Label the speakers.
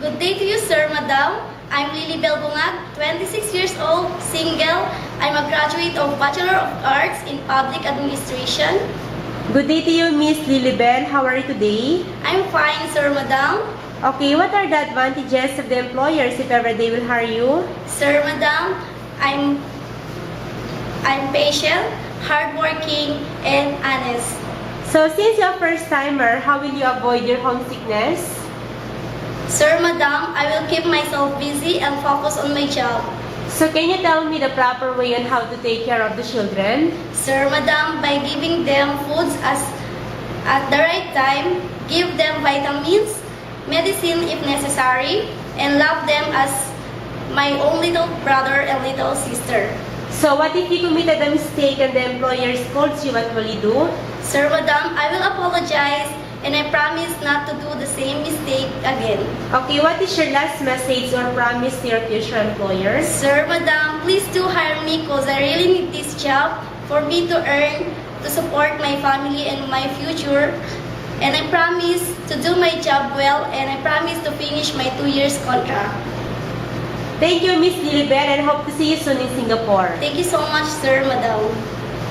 Speaker 1: Good day to you, sir, madam. I'm Lilibel Bungag, 26 years old, single. I'm a graduate of Bachelor of Arts in Public Administration.
Speaker 2: Good day to you, Miss Lilibel. How are you today?
Speaker 1: I'm fine, sir, madam.
Speaker 2: Okay, what are the advantages of the employers if ever they will hire you?
Speaker 1: Sir, madam, I'm patient, hardworking, and honest.
Speaker 2: So, since you're a first-timer, how will you avoid your homesickness?
Speaker 1: Sir, madam, I will keep myself busy and focus on my job.
Speaker 2: So, can you tell me the proper way on how to take care of the children?
Speaker 1: Sir, madam, by giving them foods at the right time, give them vitamins, medicine if necessary, and love them as my own little brother and little sister.
Speaker 2: So, what if you committed a mistake and the employer scolds you? What will you do?
Speaker 1: Sir, madam, I will apologize and I promise not to do the same mistake again.
Speaker 2: Okay, what is your last message or promise to your future employers?
Speaker 1: Sir, madam, please do hire me because I really need this job for me to earn, to support my family and my future. And I promise to do my job well and I promise to finish my 2 years contract.
Speaker 2: Thank you, Miss Lilibel, and hope to see you soon in Singapore.
Speaker 1: Thank you so much, sir, madam.